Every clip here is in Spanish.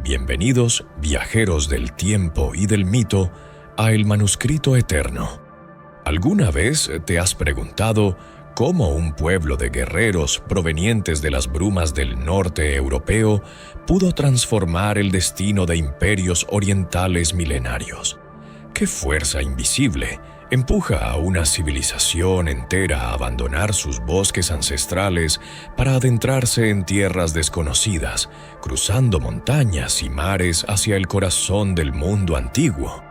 Bienvenidos, viajeros del tiempo y del mito, a El Manuscrito Eterno. ¿Alguna vez te has preguntado cómo un pueblo de guerreros provenientes de las brumas del norte europeo pudo transformar el destino de imperios orientales milenarios? ¿Qué fuerza invisible empuja a una civilización entera a abandonar sus bosques ancestrales para adentrarse en tierras desconocidas, cruzando montañas y mares hacia el corazón del mundo antiguo?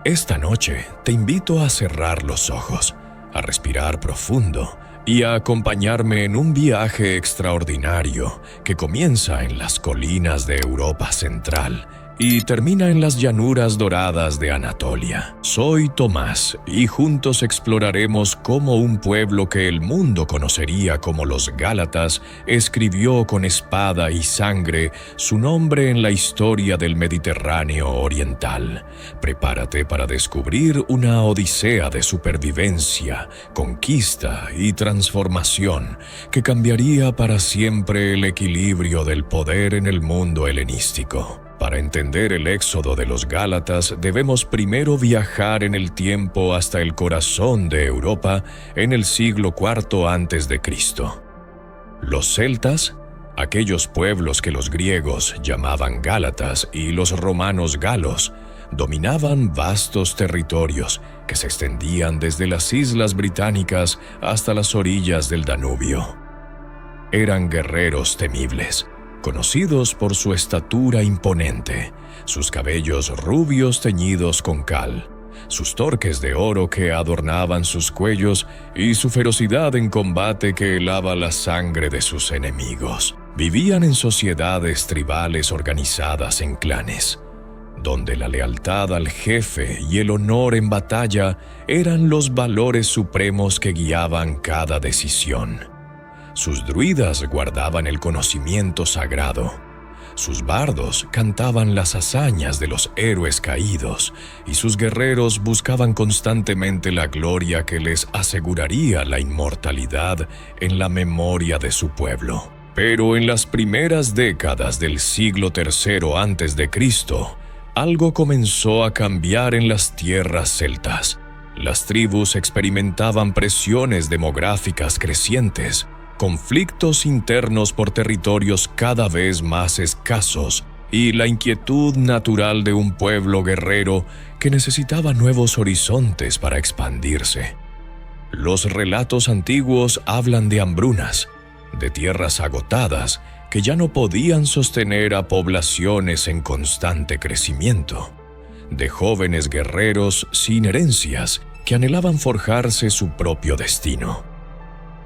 Esta noche te invito a cerrar los ojos, a respirar profundo y a acompañarme en un viaje extraordinario que comienza en las colinas de Europa Central y termina en las llanuras doradas de Anatolia. Soy Tomás y juntos exploraremos cómo un pueblo que el mundo conocería como los Gálatas escribió con espada y sangre su nombre en la historia del Mediterráneo oriental. Prepárate para descubrir una odisea de supervivencia, conquista y transformación que cambiaría para siempre el equilibrio del poder en el mundo helenístico. Para entender el éxodo de los Gálatas, debemos primero viajar en el tiempo hasta el corazón de Europa en el siglo IV a.C. Los celtas, aquellos pueblos que los griegos llamaban Gálatas y los romanos galos, dominaban vastos territorios que se extendían desde las islas británicas hasta las orillas del Danubio. Eran guerreros temibles, conocidos por su estatura imponente, sus cabellos rubios teñidos con cal, sus torques de oro que adornaban sus cuellos y su ferocidad en combate que helaba la sangre de sus enemigos. Vivían en sociedades tribales organizadas en clanes, donde la lealtad al jefe y el honor en batalla eran los valores supremos que guiaban cada decisión. Sus druidas guardaban el conocimiento sagrado. Sus bardos cantaban las hazañas de los héroes caídos, y sus guerreros buscaban constantemente la gloria que les aseguraría la inmortalidad en la memoria de su pueblo. Pero en las primeras décadas del siglo III a.C., algo comenzó a cambiar en las tierras celtas. Las tribus experimentaban presiones demográficas crecientes, conflictos internos por territorios cada vez más escasos y la inquietud natural de un pueblo guerrero que necesitaba nuevos horizontes para expandirse. Los relatos antiguos hablan de hambrunas, de tierras agotadas que ya no podían sostener a poblaciones en constante crecimiento, de jóvenes guerreros sin herencias que anhelaban forjarse su propio destino.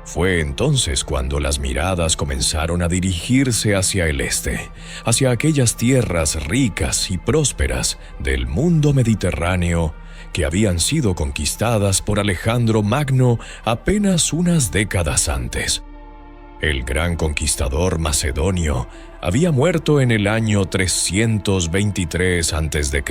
Fue entonces cuando las miradas comenzaron a dirigirse hacia el este, hacia aquellas tierras ricas y prósperas del mundo mediterráneo que habían sido conquistadas por Alejandro Magno apenas unas décadas antes. El gran conquistador macedonio había muerto en el año 323 a.C.,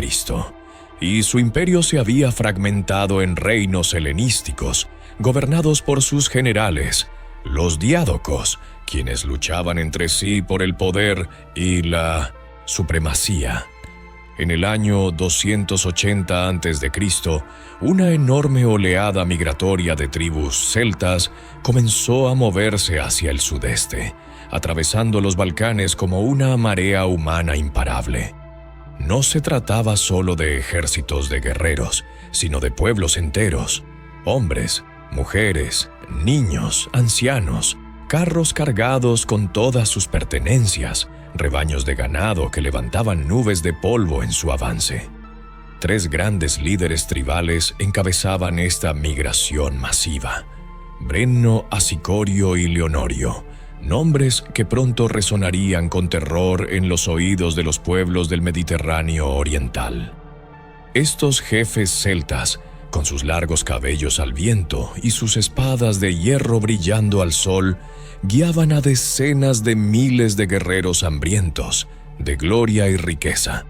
y su imperio se había fragmentado en reinos helenísticos, gobernados por sus generales, los diádocos, quienes luchaban entre sí por el poder y la supremacía. En el año 280 a.C., una enorme oleada migratoria de tribus celtas comenzó a moverse hacia el sudeste, atravesando los Balcanes como una marea humana imparable. No se trataba solo de ejércitos de guerreros, sino de pueblos enteros, hombres, mujeres, niños, ancianos, carros cargados con todas sus pertenencias, rebaños de ganado que levantaban nubes de polvo en su avance. 3 grandes líderes tribales encabezaban esta migración masiva: Brenno, Asicorio y Leonorio, nombres que pronto resonarían con terror en los oídos de los pueblos del Mediterráneo oriental. Estos jefes celtas, con sus largos cabellos al viento y sus espadas de hierro brillando al sol, guiaban a decenas de miles de guerreros hambrientos de gloria y riqueza.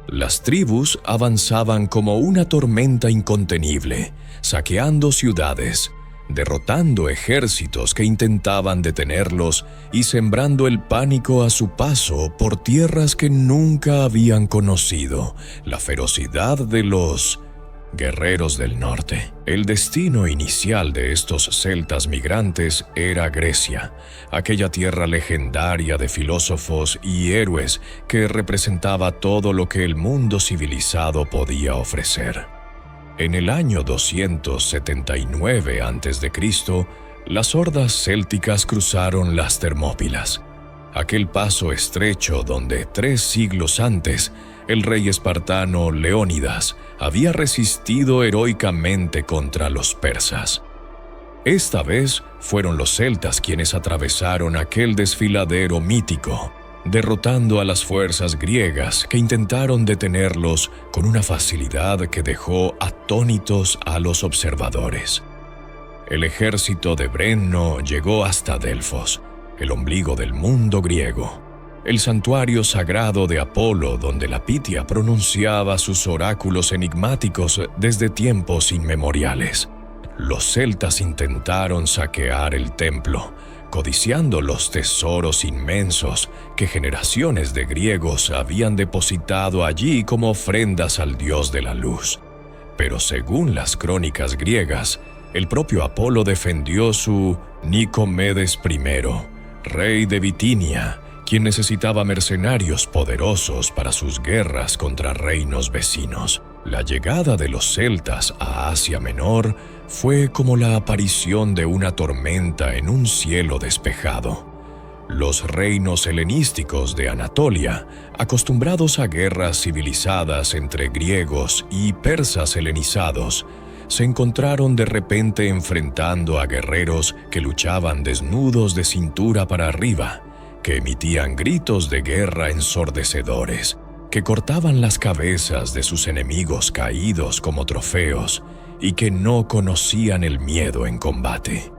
Las tribus avanzaban como una tormenta incontenible, saqueando ciudades, derrotando ejércitos que intentaban detenerlos y sembrando el pánico a su paso por tierras que nunca habían conocido la ferocidad de los guerreros del norte. El destino inicial de estos celtas migrantes era Grecia, aquella tierra legendaria de filósofos y héroes que representaba todo lo que el mundo civilizado podía ofrecer. En el año 279 a.C., las hordas célticas cruzaron las Termópilas, aquel paso estrecho donde 3 siglos antes el rey espartano Leónidas había resistido heroicamente contra los persas. Esta vez fueron los celtas quienes atravesaron aquel desfiladero mítico, derrotando a las fuerzas griegas que intentaron detenerlos con una facilidad que dejó atónitos a los observadores. El ejército de Brenno llegó hasta Delfos, el ombligo del mundo griego, el santuario sagrado de Apolo donde la Pitia pronunciaba sus oráculos enigmáticos desde tiempos inmemoriales. Los celtas intentaron saquear el templo, codiciando los tesoros inmensos que generaciones de griegos habían depositado allí como ofrendas al dios de la luz. Pero según las crónicas griegas, el propio Apolo defendió su Nicomedes I, rey de Bitinia, quien necesitaba mercenarios poderosos para sus guerras contra reinos vecinos. La llegada de los celtas a Asia Menor fue como la aparición de una tormenta en un cielo despejado. Los reinos helenísticos de Anatolia, acostumbrados a guerras civilizadas entre griegos y persas helenizados, se encontraron de repente enfrentando a guerreros que luchaban desnudos de cintura para arriba, que emitían gritos de guerra ensordecedores, que cortaban las cabezas de sus enemigos caídos como trofeos y que no conocían el miedo en combate.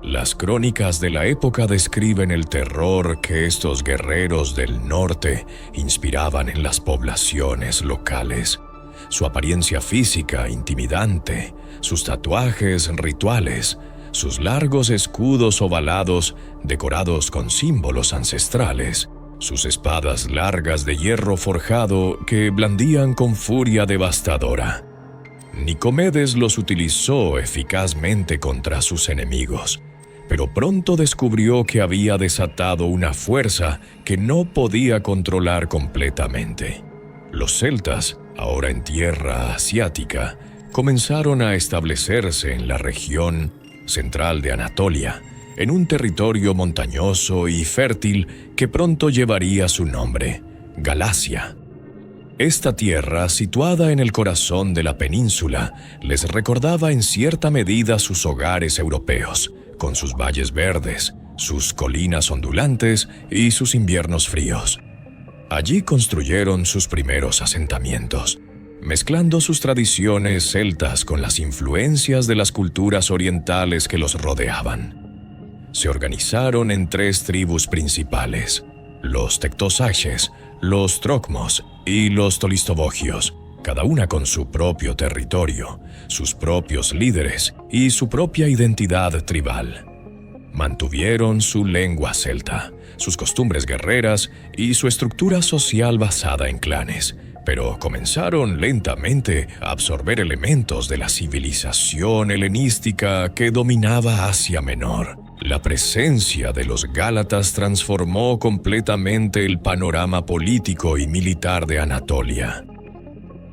Las crónicas de la época describen el terror que estos guerreros del norte inspiraban en las poblaciones locales. Su apariencia física intimidante, sus tatuajes rituales, sus largos escudos ovalados decorados con símbolos ancestrales, sus espadas largas de hierro forjado que blandían con furia devastadora. Nicomedes los utilizó eficazmente contra sus enemigos, pero pronto descubrió que había desatado una fuerza que no podía controlar completamente. Los celtas, ahora en tierra asiática, comenzaron a establecerse en la región central de Anatolia, en un territorio montañoso y fértil que pronto llevaría su nombre, Galacia. Esta tierra, situada en el corazón de la península, les recordaba en cierta medida sus hogares europeos, con sus valles verdes, sus colinas ondulantes y sus inviernos fríos. Allí construyeron sus primeros asentamientos, mezclando sus tradiciones celtas con las influencias de las culturas orientales que los rodeaban. Se organizaron en 3 tribus principales: los tectosaches, los trocmos y los tolistobogios, cada una con su propio territorio, sus propios líderes y su propia identidad tribal. Mantuvieron su lengua celta, sus costumbres guerreras y su estructura social basada en clanes, pero comenzaron lentamente a absorber elementos de la civilización helenística que dominaba Asia Menor. La presencia de los gálatas transformó completamente el panorama político y militar de Anatolia.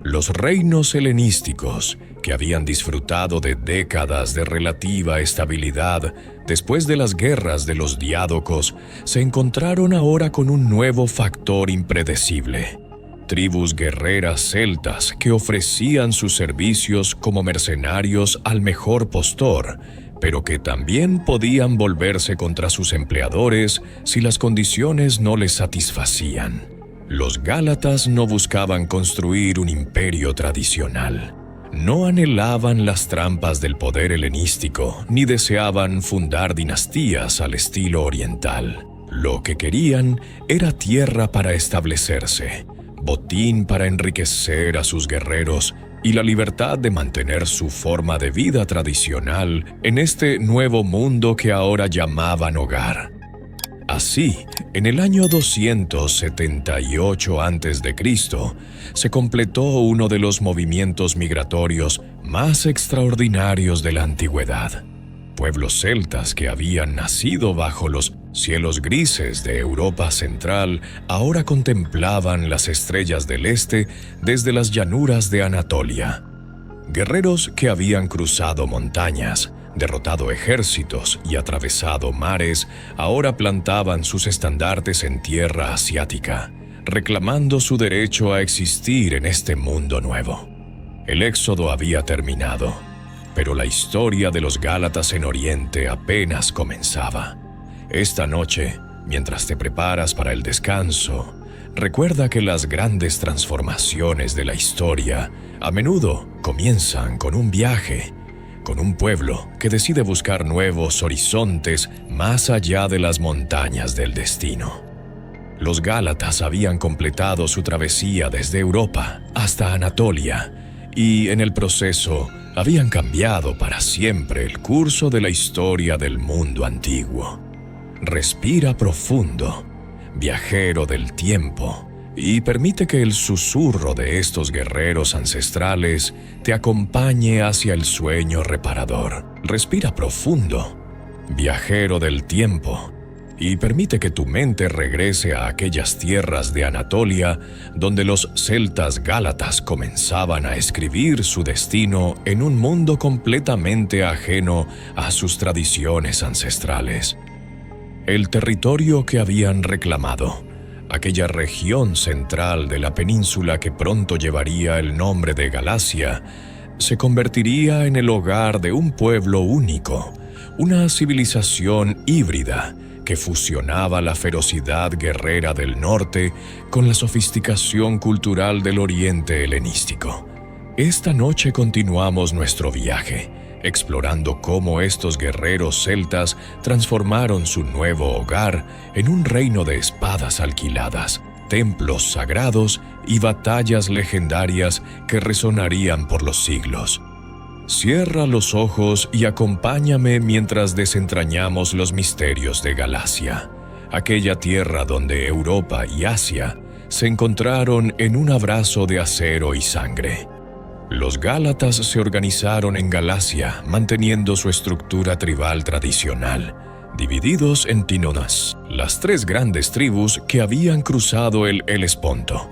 Los reinos helenísticos, que habían disfrutado de décadas de relativa estabilidad después de las guerras de los diádocos, se encontraron ahora con un nuevo factor impredecible: tribus guerreras celtas que ofrecían sus servicios como mercenarios al mejor postor, pero que también podían volverse contra sus empleadores si las condiciones no les satisfacían. Los gálatas no buscaban construir un imperio tradicional. No anhelaban las trampas del poder helenístico, ni deseaban fundar dinastías al estilo oriental. Lo que querían era tierra para establecerse, botín para enriquecer a sus guerreros y la libertad de mantener su forma de vida tradicional en este nuevo mundo que ahora llamaban hogar. Así, en el año 278 a.C., se completó uno de los movimientos migratorios más extraordinarios de la antigüedad. Pueblos celtas que habían nacido bajo los cielos grises de Europa Central ahora contemplaban las estrellas del este desde las llanuras de Anatolia. Guerreros que habían cruzado montañas, derrotado ejércitos y atravesado mares, ahora plantaban sus estandartes en tierra asiática, reclamando su derecho a existir en este mundo nuevo. El éxodo había terminado, pero la historia de los Gálatas en Oriente apenas comenzaba. Esta noche, mientras te preparas para el descanso, recuerda que las grandes transformaciones de la historia a menudo comienzan con un viaje, con un pueblo que decide buscar nuevos horizontes más allá de las montañas del destino. Los Gálatas habían completado su travesía desde Europa hasta Anatolia y, en el proceso, habían cambiado para siempre el curso de la historia del mundo antiguo. Respira profundo, viajero del tiempo, y permite que el susurro de estos guerreros ancestrales te acompañe hacia el sueño reparador. Respira profundo, viajero del tiempo, y permite que tu mente regrese a aquellas tierras de Anatolia donde los celtas gálatas comenzaban a escribir su destino en un mundo completamente ajeno a sus tradiciones ancestrales. El territorio que habían reclamado, aquella región central de la península que pronto llevaría el nombre de Galacia, se convertiría en el hogar de un pueblo único, una civilización híbrida que fusionaba la ferocidad guerrera del norte con la sofisticación cultural del oriente helenístico. Esta noche continuamos nuestro viaje, explorando cómo estos guerreros celtas transformaron su nuevo hogar en un reino de espadas alquiladas, templos sagrados y batallas legendarias que resonarían por los siglos. Cierra los ojos y acompáñame mientras desentrañamos los misterios de Galacia, aquella tierra donde Europa y Asia se encontraron en un abrazo de acero y sangre. Los gálatas se organizaron en Galacia, manteniendo su estructura tribal tradicional, divididos en tinonas, las tres grandes tribus que habían cruzado el Helesponto.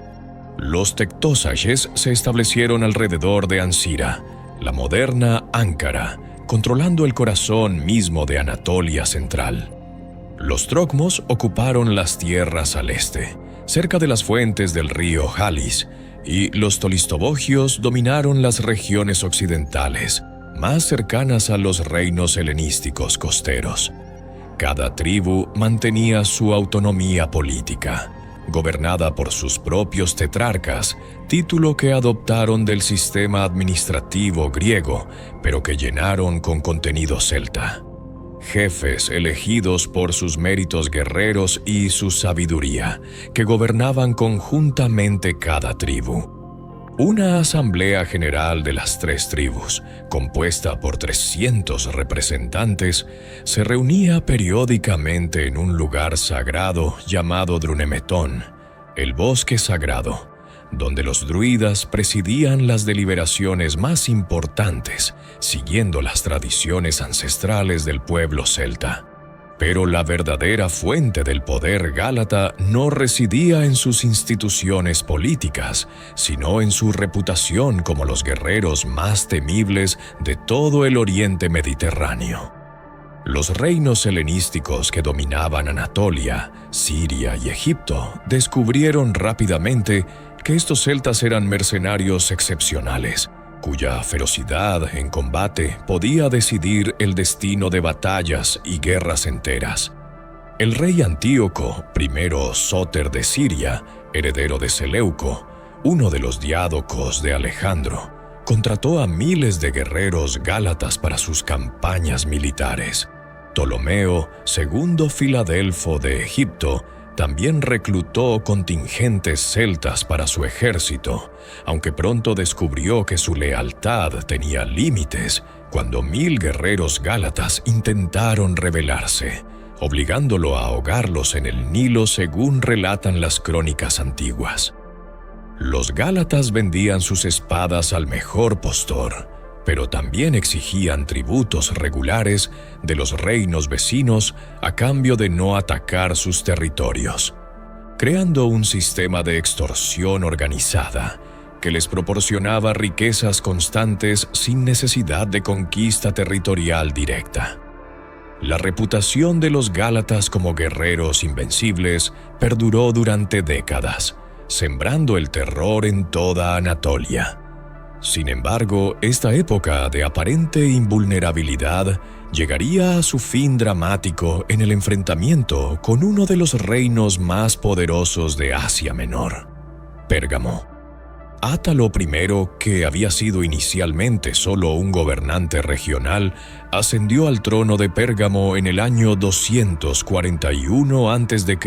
Los tectósages se establecieron alrededor de Ancira, la moderna Ankara, controlando el corazón mismo de Anatolia Central. Los trocmos ocuparon las tierras al este, cerca de las fuentes del río Halis, y los tolistobogios dominaron las regiones occidentales, más cercanas a los reinos helenísticos costeros. Cada tribu mantenía su autonomía política, gobernada por sus propios tetrarcas, título que adoptaron del sistema administrativo griego, pero que llenaron con contenido celta. Jefes elegidos por sus méritos guerreros y su sabiduría, que gobernaban conjuntamente cada tribu. Una asamblea general de las tres tribus, compuesta por 300 representantes, se reunía periódicamente en un lugar sagrado llamado Drunemetón, el bosque sagrado, donde los druidas presidían las deliberaciones más importantes, siguiendo las tradiciones ancestrales del pueblo celta. Pero la verdadera fuente del poder gálata no residía en sus instituciones políticas, sino en su reputación como los guerreros más temibles de todo el oriente mediterráneo. Los reinos helenísticos que dominaban Anatolia, Siria y Egipto descubrieron rápidamente que estos celtas eran mercenarios excepcionales, cuya ferocidad en combate podía decidir el destino de batallas y guerras enteras. El rey Antíoco I Sóter de Siria, heredero de Seleuco, uno de los diádocos de Alejandro, contrató a miles de guerreros gálatas para sus campañas militares. Ptolomeo II Filadelfo de Egipto También reclutó contingentes celtas para su ejército, aunque pronto descubrió que su lealtad tenía límites cuando 1000 guerreros gálatas intentaron rebelarse, obligándolo a ahogarlos en el Nilo según relatan las crónicas antiguas. Los gálatas vendían sus espadas al mejor postor, pero también exigían tributos regulares de los reinos vecinos a cambio de no atacar sus territorios, creando un sistema de extorsión organizada que les proporcionaba riquezas constantes sin necesidad de conquista territorial directa. La reputación de los gálatas como guerreros invencibles perduró durante décadas, sembrando el terror en toda Anatolia. Sin embargo, esta época de aparente invulnerabilidad llegaría a su fin dramático en el enfrentamiento con uno de los reinos más poderosos de Asia Menor, Pérgamo. Átalo I, que había sido inicialmente solo un gobernante regional, ascendió al trono de Pérgamo en el año 241 a.C.,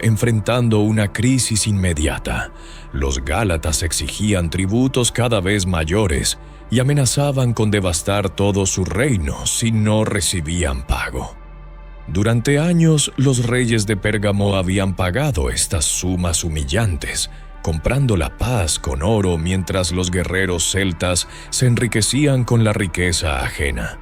enfrentando una crisis inmediata. Los gálatas exigían tributos cada vez mayores y amenazaban con devastar todo su reino si no recibían pago. Durante años, los reyes de Pérgamo habían pagado estas sumas humillantes, comprando la paz con oro mientras los guerreros celtas se enriquecían con la riqueza ajena.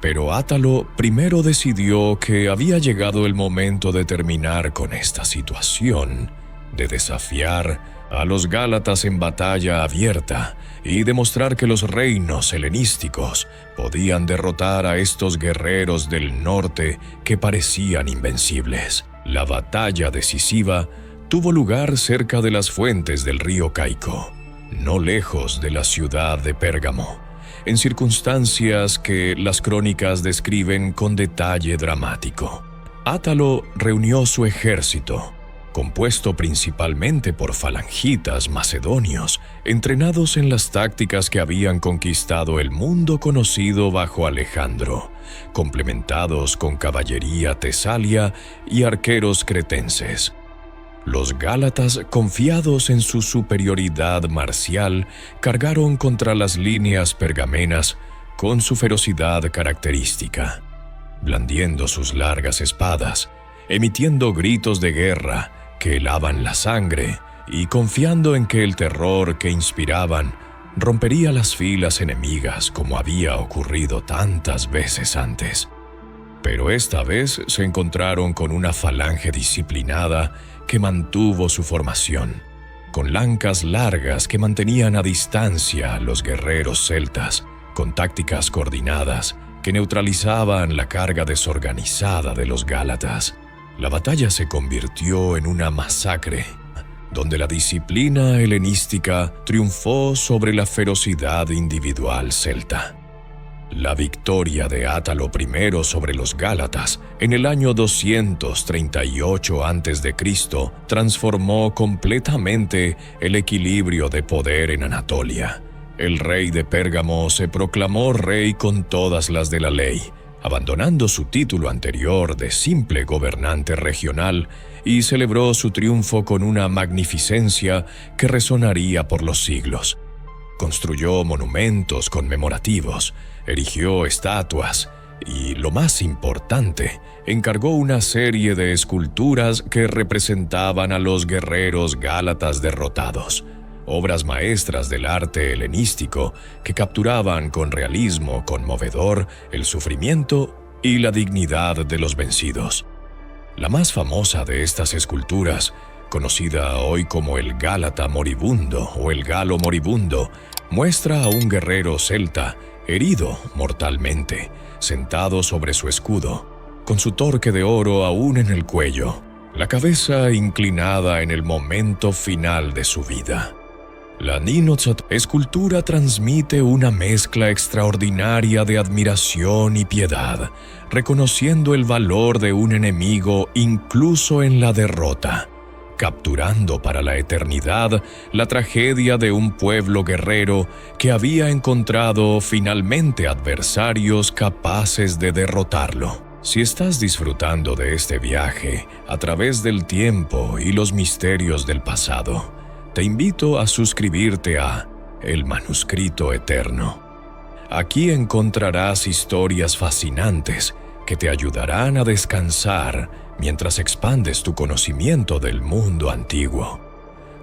Pero Átalo primero decidió que había llegado el momento de terminar con esta situación, de desafiar a los gálatas en batalla abierta y demostrar que los reinos helenísticos podían derrotar a estos guerreros del norte que parecían invencibles. La batalla decisiva tuvo lugar cerca de las fuentes del río Caico, no lejos de la ciudad de Pérgamo, en circunstancias que las crónicas describen con detalle dramático. Átalo reunió su ejército, compuesto principalmente por falangitas macedonios, entrenados en las tácticas que habían conquistado el mundo conocido bajo Alejandro, complementados con caballería tesalia y arqueros cretenses. Los gálatas, confiados en su superioridad marcial, cargaron contra las líneas pergamenas con su ferocidad característica, blandiendo sus largas espadas, emitiendo gritos de guerra que helaban la sangre y confiando en que el terror que inspiraban rompería las filas enemigas como había ocurrido tantas veces antes. Pero esta vez se encontraron con una falange disciplinada que mantuvo su formación, con lancas largas que mantenían a distancia a los guerreros celtas, con tácticas coordinadas que neutralizaban la carga desorganizada de los gálatas. La batalla se convirtió en una masacre, donde la disciplina helenística triunfó sobre la ferocidad individual celta. La victoria de Átalo I sobre los gálatas en el año 238 a.C. transformó completamente el equilibrio de poder en Anatolia. El rey de Pérgamo se proclamó rey con todas las de la ley, abandonando su título anterior de simple gobernante regional, y celebró su triunfo con una magnificencia que resonaría por los siglos. Construyó monumentos conmemorativos, erigió estatuas y, lo más importante, encargó una serie de esculturas que representaban a los guerreros gálatas derrotados, obras maestras del arte helenístico que capturaban con realismo conmovedor el sufrimiento y la dignidad de los vencidos. La más famosa de estas esculturas, conocida hoy como el Gálata moribundo o el Galo moribundo, muestra a un guerrero celta herido mortalmente, sentado sobre su escudo, con su torque de oro aún en el cuello, la cabeza inclinada en el momento final de su vida. La Ninotsat escultura transmite una mezcla extraordinaria de admiración y piedad, reconociendo el valor de un enemigo incluso en la derrota, capturando para la eternidad la tragedia de un pueblo guerrero que había encontrado finalmente adversarios capaces de derrotarlo. Si estás disfrutando de este viaje a través del tiempo y los misterios del pasado, te invito a suscribirte a El Manuscrito Eterno. Aquí encontrarás historias fascinantes que te ayudarán a descansar mientras expandes tu conocimiento del mundo antiguo.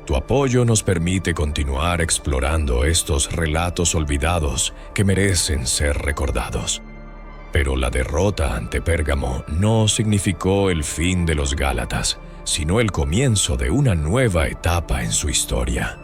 Tu apoyo nos permite continuar explorando estos relatos olvidados que merecen ser recordados. Pero la derrota ante Pérgamo no significó el fin de los Gálatas, sino el comienzo de una nueva etapa en su historia.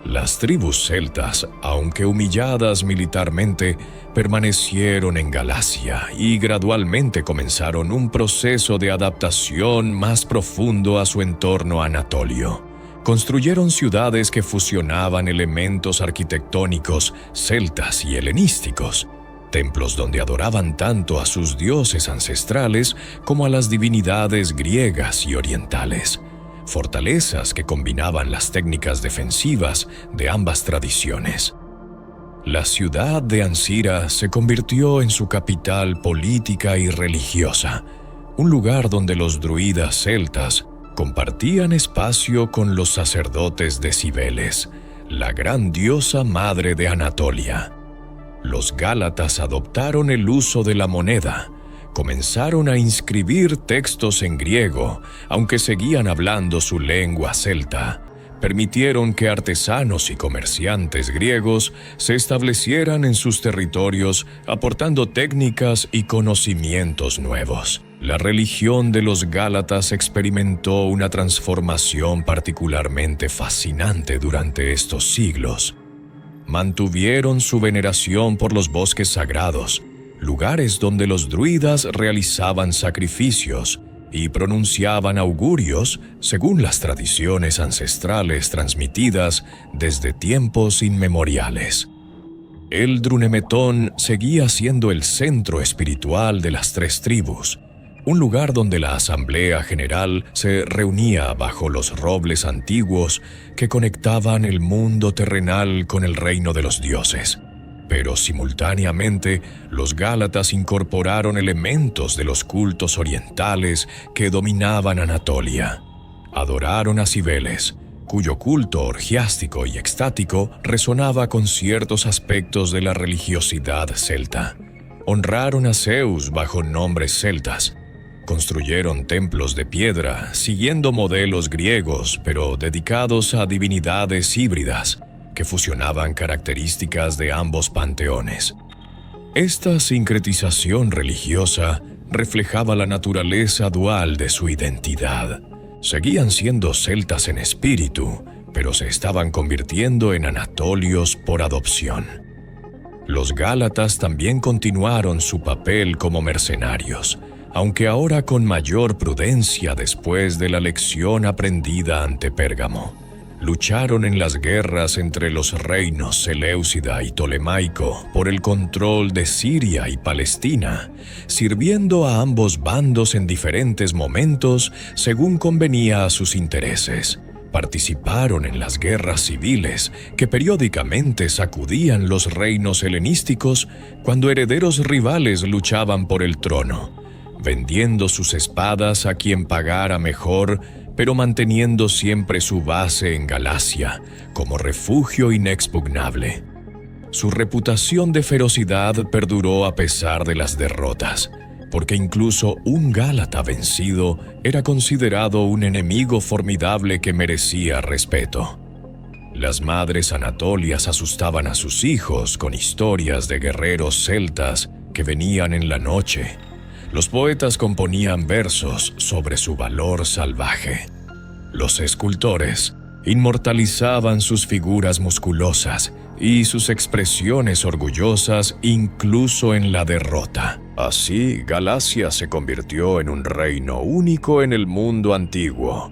Las tribus celtas, aunque humilladas militarmente, permanecieron en Galacia y gradualmente comenzaron un proceso de adaptación más profundo a su entorno anatolio. Construyeron ciudades que fusionaban elementos arquitectónicos celtas y helenísticos, templos donde adoraban tanto a sus dioses ancestrales como a las divinidades griegas y orientales, fortalezas que combinaban las técnicas defensivas de ambas tradiciones. La ciudad de Ancira se convirtió en su capital política y religiosa, un lugar donde los druidas celtas compartían espacio con los sacerdotes de Cibeles, la gran diosa madre de Anatolia. Los gálatas adoptaron el uso de la moneda, comenzaron a inscribir textos en griego, aunque seguían hablando su lengua celta. Permitieron que artesanos y comerciantes griegos se establecieran en sus territorios, aportando técnicas y conocimientos nuevos. La religión de los gálatas experimentó una transformación particularmente fascinante durante estos siglos. Mantuvieron su veneración por los bosques sagrados, lugares donde los druidas realizaban sacrificios y pronunciaban augurios según las tradiciones ancestrales transmitidas desde tiempos inmemoriales. El Drunemetón seguía siendo el centro espiritual de las tres tribus, un lugar donde la Asamblea General se reunía bajo los robles antiguos que conectaban el mundo terrenal con el reino de los dioses. Pero simultáneamente, los gálatas incorporaron elementos de los cultos orientales que dominaban Anatolia. Adoraron a Cibeles, cuyo culto orgiástico y extático resonaba con ciertos aspectos de la religiosidad celta. Honraron a Zeus bajo nombres celtas. Construyeron templos de piedra, siguiendo modelos griegos, pero dedicados a divinidades híbridas, que fusionaban características de ambos panteones. Esta sincretización religiosa reflejaba la naturaleza dual de su identidad. Seguían siendo celtas en espíritu, pero se estaban convirtiendo en anatolios por adopción. Los gálatas también continuaron su papel como mercenarios, aunque ahora con mayor prudencia después de la lección aprendida ante Pérgamo. Lucharon en las guerras entre los reinos Seleucida y Ptolemaico por el control de Siria y Palestina, sirviendo a ambos bandos en diferentes momentos según convenía a sus intereses. Participaron en las guerras civiles que periódicamente sacudían los reinos helenísticos cuando herederos rivales luchaban por el trono, vendiendo sus espadas a quien pagara mejor, pero manteniendo siempre su base en Galacia como refugio inexpugnable. Su reputación de ferocidad perduró a pesar de las derrotas, porque incluso un gálata vencido era considerado un enemigo formidable que merecía respeto. Las madres anatolias asustaban a sus hijos con historias de guerreros celtas que venían en la noche. Los poetas componían versos sobre su valor salvaje. Los escultores inmortalizaban sus figuras musculosas y sus expresiones orgullosas incluso en la derrota. Así, Galacia se convirtió en un reino único en el mundo antiguo,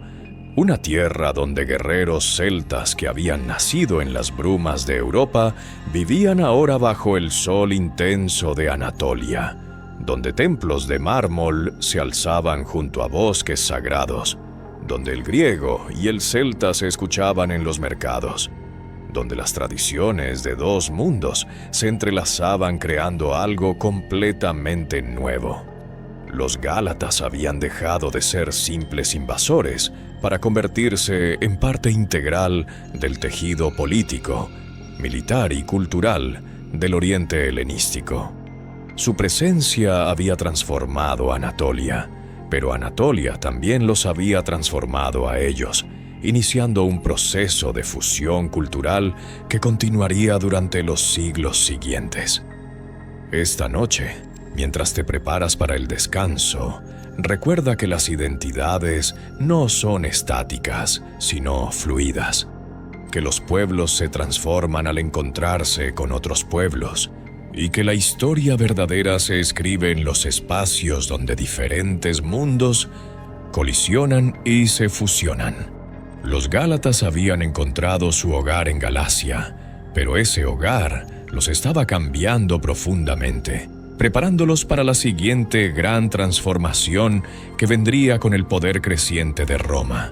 una tierra donde guerreros celtas que habían nacido en las brumas de Europa vivían ahora bajo el sol intenso de Anatolia, donde templos de mármol se alzaban junto a bosques sagrados, donde el griego y el celta se escuchaban en los mercados, donde las tradiciones de dos mundos se entrelazaban creando algo completamente nuevo. Los gálatas habían dejado de ser simples invasores para convertirse en parte integral del tejido político, militar y cultural del Oriente helenístico. Su presencia había transformado a Anatolia, pero Anatolia también los había transformado a ellos, iniciando un proceso de fusión cultural que continuaría durante los siglos siguientes. Esta noche, mientras te preparas para el descanso, recuerda que las identidades no son estáticas, sino fluidas, que los pueblos se transforman al encontrarse con otros pueblos, y que la historia verdadera se escribe en los espacios donde diferentes mundos colisionan y se fusionan. Los gálatas habían encontrado su hogar en Galacia, pero ese hogar los estaba cambiando profundamente, preparándolos para la siguiente gran transformación que vendría con el poder creciente de Roma.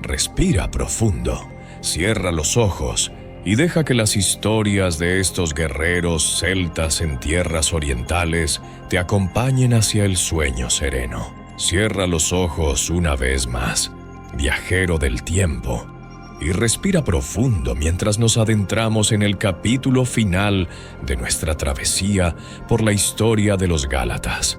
Respira profundo, cierra los ojos y deja que las historias de estos guerreros celtas en tierras orientales te acompañen hacia el sueño sereno. Cierra los ojos una vez más, viajero del tiempo, y respira profundo mientras nos adentramos en el capítulo final de nuestra travesía por la historia de los Gálatas.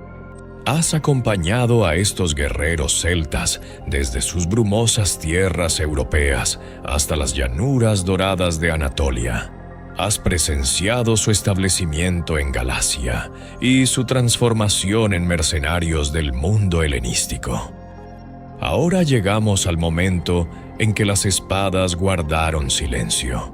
Has acompañado a estos guerreros celtas desde sus brumosas tierras europeas hasta las llanuras doradas de Anatolia. Has presenciado su establecimiento en Galacia y su transformación en mercenarios del mundo helenístico. Ahora llegamos al momento en que las espadas guardaron silencio,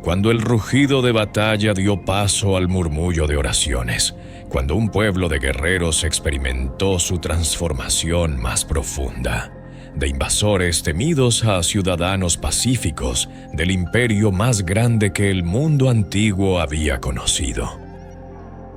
cuando el rugido de batalla dio paso al murmullo de oraciones, cuando un pueblo de guerreros experimentó su transformación más profunda, de invasores temidos a ciudadanos pacíficos del imperio más grande que el mundo antiguo había conocido.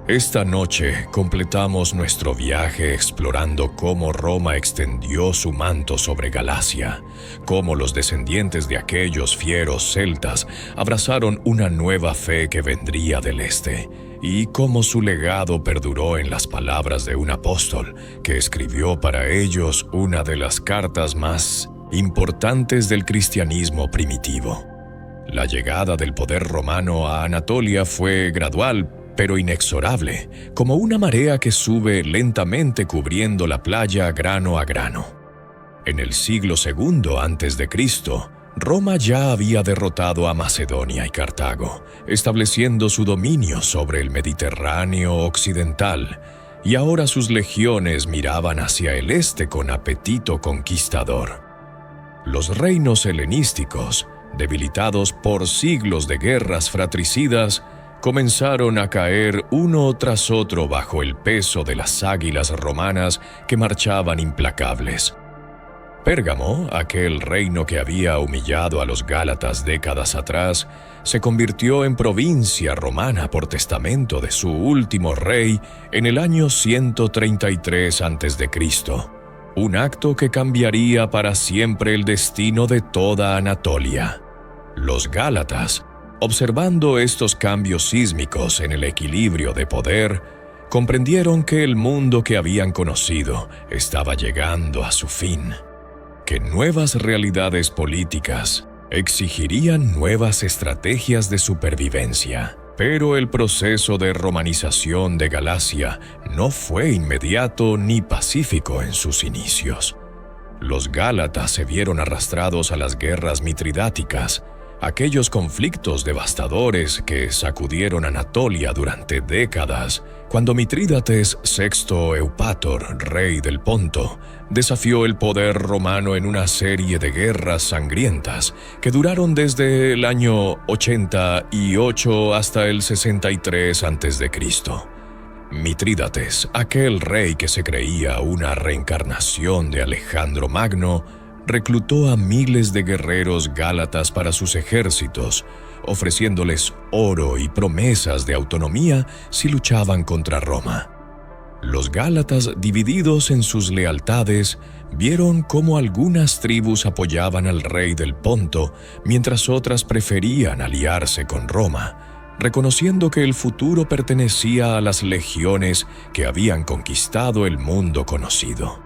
Esta noche completamos nuestro viaje explorando cómo Roma extendió su manto sobre Galacia, cómo los descendientes de aquellos fieros celtas abrazaron una nueva fe que vendría del este, y cómo su legado perduró en las palabras de un apóstol que escribió para ellos una de las cartas más importantes del cristianismo primitivo. La llegada del poder romano a Anatolia fue gradual, pero inexorable, como una marea que sube lentamente cubriendo la playa grano a grano. En el siglo II a.C., Roma ya había derrotado a Macedonia y Cartago, estableciendo su dominio sobre el Mediterráneo occidental, y ahora sus legiones miraban hacia el este con apetito conquistador. Los reinos helenísticos, debilitados por siglos de guerras fratricidas, comenzaron a caer uno tras otro bajo el peso de las águilas romanas que marchaban implacables. Pérgamo, aquel reino que había humillado a los gálatas décadas atrás, se convirtió en provincia romana por testamento de su último rey en el año 133 a.C., un acto que cambiaría para siempre el destino de toda Anatolia. Los gálatas, observando estos cambios sísmicos en el equilibrio de poder, comprendieron que el mundo que habían conocido estaba llegando a su fin, que nuevas realidades políticas exigirían nuevas estrategias de supervivencia. Pero el proceso de romanización de Galacia no fue inmediato ni pacífico en sus inicios. Los gálatas se vieron arrastrados a las guerras mitridáticas, aquellos conflictos devastadores que sacudieron Anatolia durante décadas, cuando Mitrídates VI Eupator, rey del Ponto, desafió el poder romano en una serie de guerras sangrientas que duraron desde el año 88 hasta el 63 a.C. Mitrídates, aquel rey que se creía una reencarnación de Alejandro Magno, reclutó a miles de guerreros gálatas para sus ejércitos, ofreciéndoles oro y promesas de autonomía si luchaban contra Roma. Los gálatas, divididos en sus lealtades, vieron cómo algunas tribus apoyaban al rey del Ponto, mientras otras preferían aliarse con Roma, reconociendo que el futuro pertenecía a las legiones que habían conquistado el mundo conocido.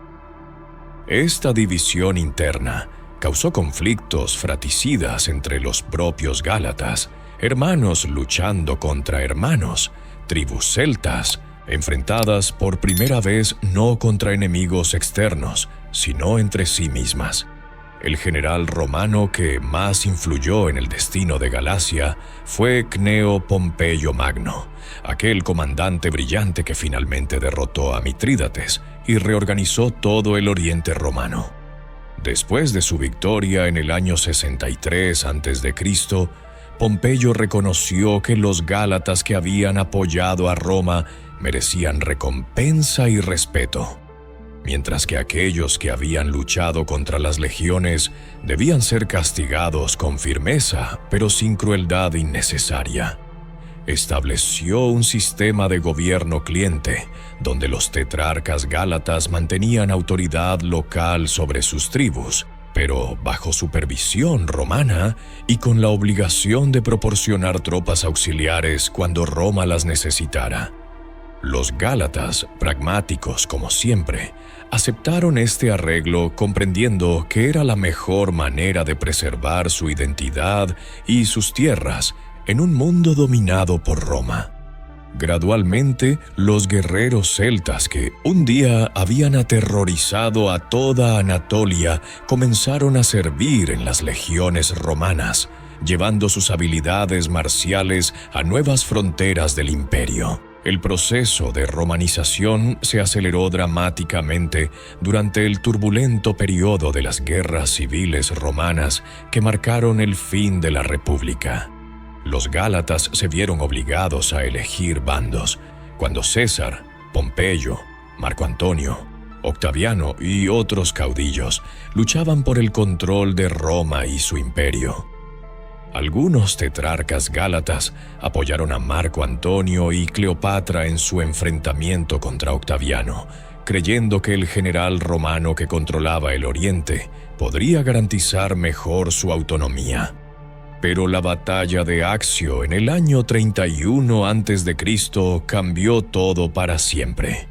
Esta división interna causó conflictos fratricidas entre los propios gálatas, hermanos luchando contra hermanos, tribus celtas, enfrentadas por primera vez no contra enemigos externos, sino entre sí mismas. El general romano que más influyó en el destino de Galacia fue Cneo Pompeyo Magno, aquel comandante brillante que finalmente derrotó a Mitrídates y reorganizó todo el oriente romano. Después de su victoria en el año 63 a.C., Pompeyo reconoció que los gálatas que habían apoyado a Roma merecían recompensa y respeto, mientras que aquellos que habían luchado contra las legiones debían ser castigados con firmeza, pero sin crueldad innecesaria. Estableció un sistema de gobierno cliente, donde los tetrarcas gálatas mantenían autoridad local sobre sus tribus, pero bajo supervisión romana y con la obligación de proporcionar tropas auxiliares cuando Roma las necesitara. Los gálatas, pragmáticos como siempre, aceptaron este arreglo comprendiendo que era la mejor manera de preservar su identidad y sus tierras en un mundo dominado por Roma. Gradualmente, los guerreros celtas que un día habían aterrorizado a toda Anatolia comenzaron a servir en las legiones romanas, llevando sus habilidades marciales a nuevas fronteras del imperio. El proceso de romanización se aceleró dramáticamente durante el turbulento periodo de las guerras civiles romanas que marcaron el fin de la República. Los gálatas se vieron obligados a elegir bandos, cuando César, Pompeyo, Marco Antonio, Octaviano y otros caudillos luchaban por el control de Roma y su imperio. Algunos tetrarcas gálatas apoyaron a Marco Antonio y Cleopatra en su enfrentamiento contra Octaviano, creyendo que el general romano que controlaba el Oriente podría garantizar mejor su autonomía. Pero la batalla de Accio en el año 31 a.C. cambió todo para siempre.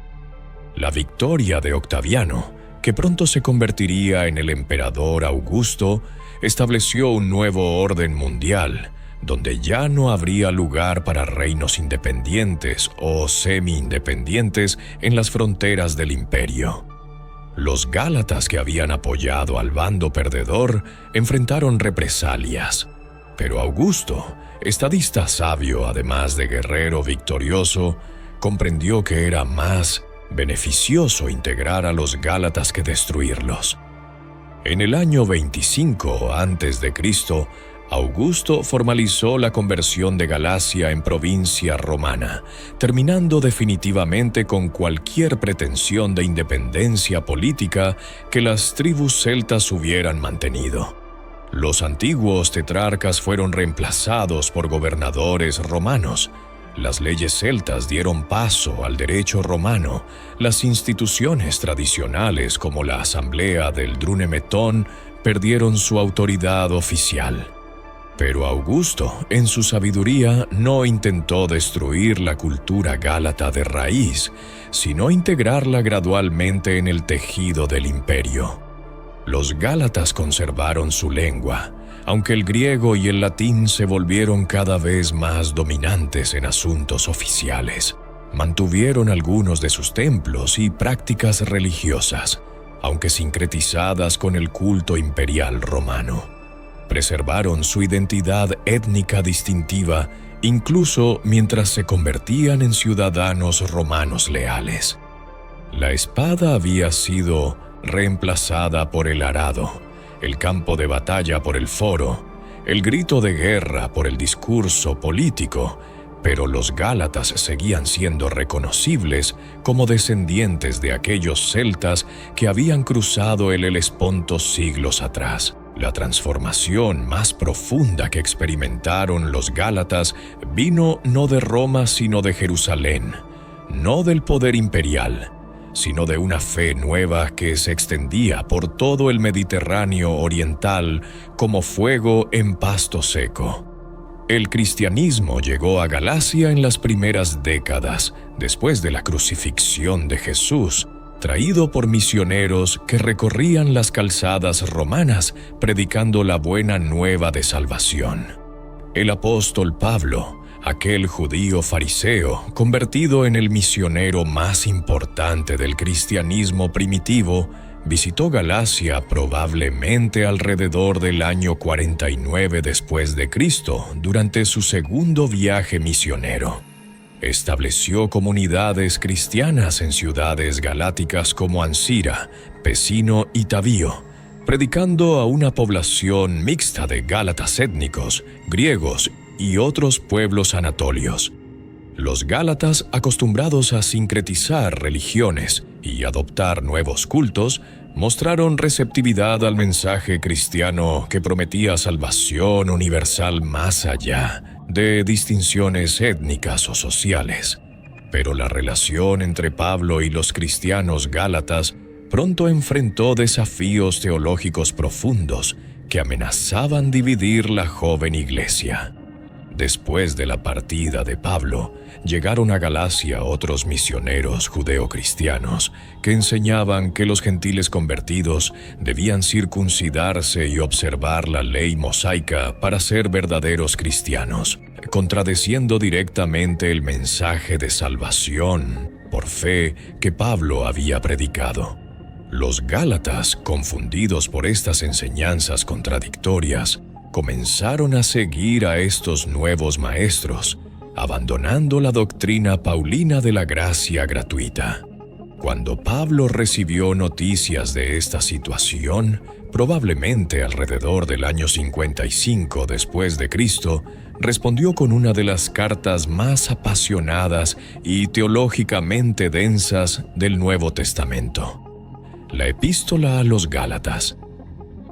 La victoria de Octaviano, que pronto se convertiría en el emperador Augusto, estableció un nuevo orden mundial, donde ya no habría lugar para reinos independientes o semi-independientes en las fronteras del imperio. Los gálatas que habían apoyado al bando perdedor enfrentaron represalias, pero Augusto, estadista sabio además de guerrero victorioso, comprendió que era más beneficioso integrar a los gálatas que destruirlos. En el año 25 a.C., Augusto formalizó la conversión de Galacia en provincia romana, terminando definitivamente con cualquier pretensión de independencia política que las tribus celtas hubieran mantenido. Los antiguos tetrarcas fueron reemplazados por gobernadores romanos. Las leyes celtas dieron paso al derecho romano. Las instituciones tradicionales como la asamblea del Drunemetón perdieron su autoridad oficial. Pero Augusto, en su sabiduría, no intentó destruir la cultura gálata de raíz, sino integrarla gradualmente en el tejido del imperio. Los gálatas conservaron su lengua, aunque el griego y el latín se volvieron cada vez más dominantes en asuntos oficiales. Mantuvieron algunos de sus templos y prácticas religiosas, aunque sincretizadas con el culto imperial romano. Preservaron su identidad étnica distintiva, incluso mientras se convertían en ciudadanos romanos leales. La espada había sido reemplazada por el arado, el campo de batalla por el foro, el grito de guerra por el discurso político, pero los gálatas seguían siendo reconocibles como descendientes de aquellos celtas que habían cruzado el Helesponto siglos atrás. La transformación más profunda que experimentaron los gálatas vino no de Roma sino de Jerusalén, no del poder imperial, sino de una fe nueva que se extendía por todo el Mediterráneo oriental como fuego en pasto seco. El cristianismo llegó a Galacia en las primeras décadas, después de la crucifixión de Jesús, traído por misioneros que recorrían las calzadas romanas predicando la buena nueva de salvación. El apóstol Pablo, aquel judío fariseo, convertido en el misionero más importante del cristianismo primitivo, visitó Galacia probablemente alrededor del año 49 después de Cristo durante su segundo viaje misionero. Estableció comunidades cristianas en ciudades galáticas como Ancira, Pesino y Tabío, predicando a una población mixta de gálatas étnicos, griegos y otros pueblos anatolios. Los gálatas, acostumbrados a sincretizar religiones y adoptar nuevos cultos, mostraron receptividad al mensaje cristiano que prometía salvación universal más allá de distinciones étnicas o sociales. Pero la relación entre Pablo y los cristianos gálatas pronto enfrentó desafíos teológicos profundos que amenazaban dividir la joven iglesia. Después de la partida de Pablo, llegaron a Galacia otros misioneros judeocristianos que enseñaban que los gentiles convertidos debían circuncidarse y observar la ley mosaica para ser verdaderos cristianos, contradeciendo directamente el mensaje de salvación por fe que Pablo había predicado. Los gálatas, confundidos por estas enseñanzas contradictorias, comenzaron a seguir a estos nuevos maestros, abandonando la doctrina paulina de la gracia gratuita. Cuando Pablo recibió noticias de esta situación, probablemente alrededor del año 55 después de Cristo, respondió con una de las cartas más apasionadas y teológicamente densas del Nuevo Testamento, la Epístola a los Gálatas.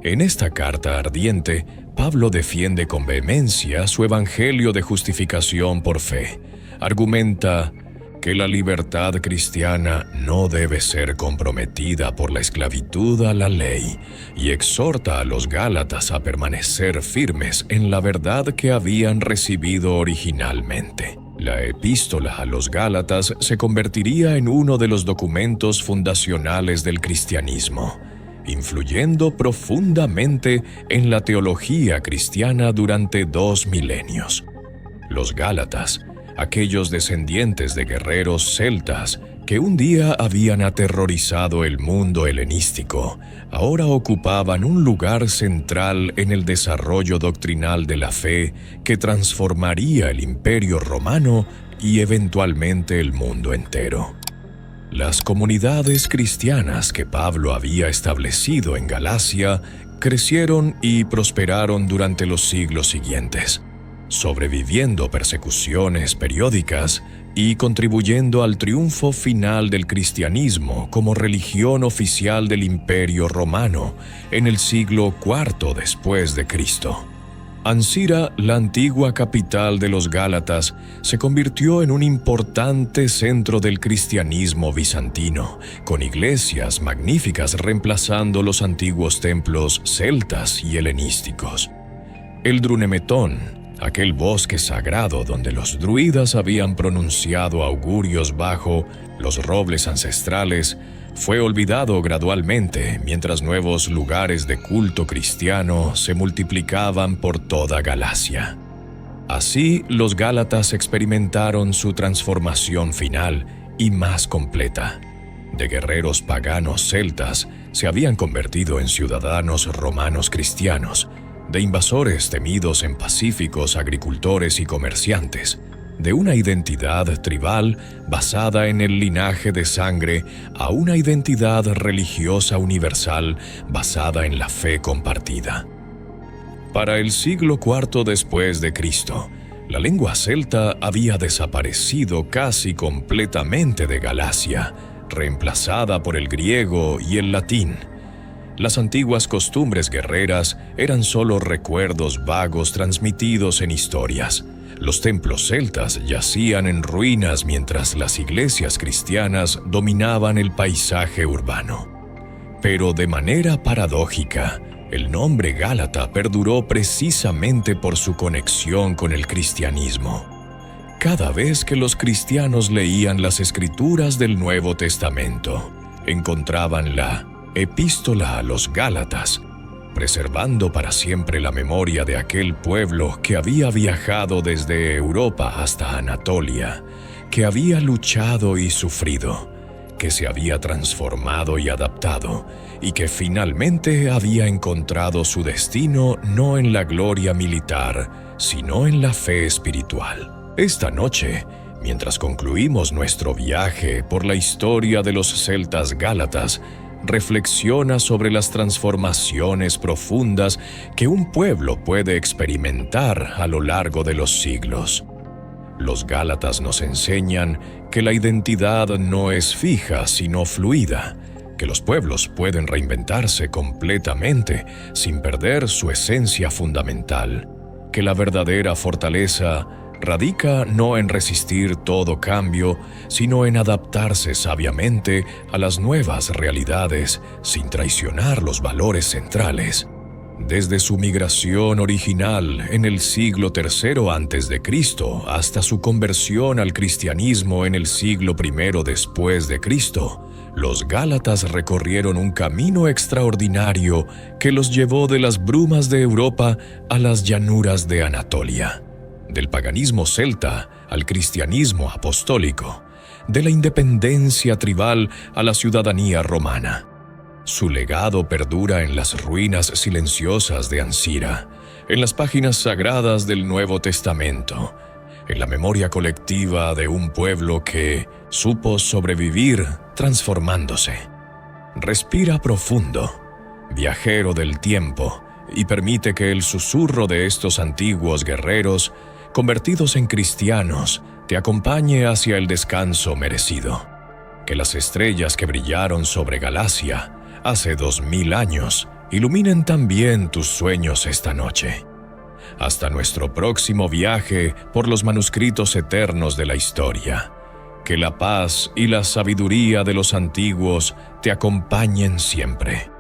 En esta carta ardiente, Pablo defiende con vehemencia su evangelio de justificación por fe. Argumenta que la libertad cristiana no debe ser comprometida por la esclavitud a la ley y exhorta a los gálatas a permanecer firmes en la verdad que habían recibido originalmente. La Epístola a los Gálatas se convertiría en uno de los documentos fundacionales del cristianismo, influyendo profundamente en la teología cristiana durante 2 milenios. Los gálatas, aquellos descendientes de guerreros celtas que un día habían aterrorizado el mundo helenístico, ahora ocupaban un lugar central en el desarrollo doctrinal de la fe que transformaría el Imperio Romano y eventualmente el mundo entero. Las comunidades cristianas que Pablo había establecido en Galacia crecieron y prosperaron durante los siglos siguientes, sobreviviendo persecuciones periódicas y contribuyendo al triunfo final del cristianismo como religión oficial del Imperio Romano en el siglo IV después de Cristo. Ancira, la antigua capital de los Gálatas, se convirtió en un importante centro del cristianismo bizantino, con iglesias magníficas reemplazando los antiguos templos celtas y helenísticos. El Drunemetón, aquel bosque sagrado donde los druidas habían pronunciado augurios bajo los robles ancestrales, fue olvidado gradualmente mientras nuevos lugares de culto cristiano se multiplicaban por toda Galacia. Así, los gálatas experimentaron su transformación final y más completa. De guerreros paganos celtas se habían convertido en ciudadanos romanos cristianos, de invasores temidos en pacíficos agricultores y comerciantes, de una identidad tribal basada en el linaje de sangre a una identidad religiosa universal basada en la fe compartida. Para el siglo IV después de Cristo, la lengua celta había desaparecido casi completamente de Galacia, reemplazada por el griego y el latín. Las antiguas costumbres guerreras eran solo recuerdos vagos transmitidos en historias. Los templos celtas yacían en ruinas mientras las iglesias cristianas dominaban el paisaje urbano. Pero de manera paradójica, El nombre Gálata perduró precisamente por su conexión con el cristianismo. Cada vez que los cristianos leían las escrituras del Nuevo Testamento, encontraban la Epístola a los Gálatas, preservando para siempre la memoria de aquel pueblo que había viajado desde Europa hasta Anatolia, que había luchado y sufrido, que se había transformado y adaptado, y que finalmente había encontrado su destino no en la gloria militar, sino en la fe espiritual. Esta noche, mientras concluimos nuestro viaje por la historia de los celtas gálatas, reflexiona sobre las transformaciones profundas que un pueblo puede experimentar a lo largo de los siglos. Los gálatas nos enseñan que la identidad no es fija, sino fluida, que los pueblos pueden reinventarse completamente sin perder su esencia fundamental, que la verdadera fortaleza radica no en resistir todo cambio, sino en adaptarse sabiamente a las nuevas realidades sin traicionar los valores centrales. Desde su migración original en el siglo III a.C. hasta su conversión al cristianismo en el siglo I después de Cristo, los gálatas recorrieron un camino extraordinario que los llevó de las brumas de Europa a las llanuras de Anatolia, del paganismo celta al cristianismo apostólico, de la independencia tribal a la ciudadanía romana. Su legado perdura en las ruinas silenciosas de Ancira, en las páginas sagradas del Nuevo Testamento, en la memoria colectiva de un pueblo que supo sobrevivir transformándose. Respira profundo, viajero del tiempo, y permite que el susurro de estos antiguos guerreros, convertidos en cristianos, te acompañe hacia el descanso merecido. Que las estrellas que brillaron sobre Galacia hace 2000 años iluminen también tus sueños esta noche. Hasta nuestro próximo viaje por los manuscritos eternos de la historia. Que la paz y la sabiduría de los antiguos te acompañen siempre.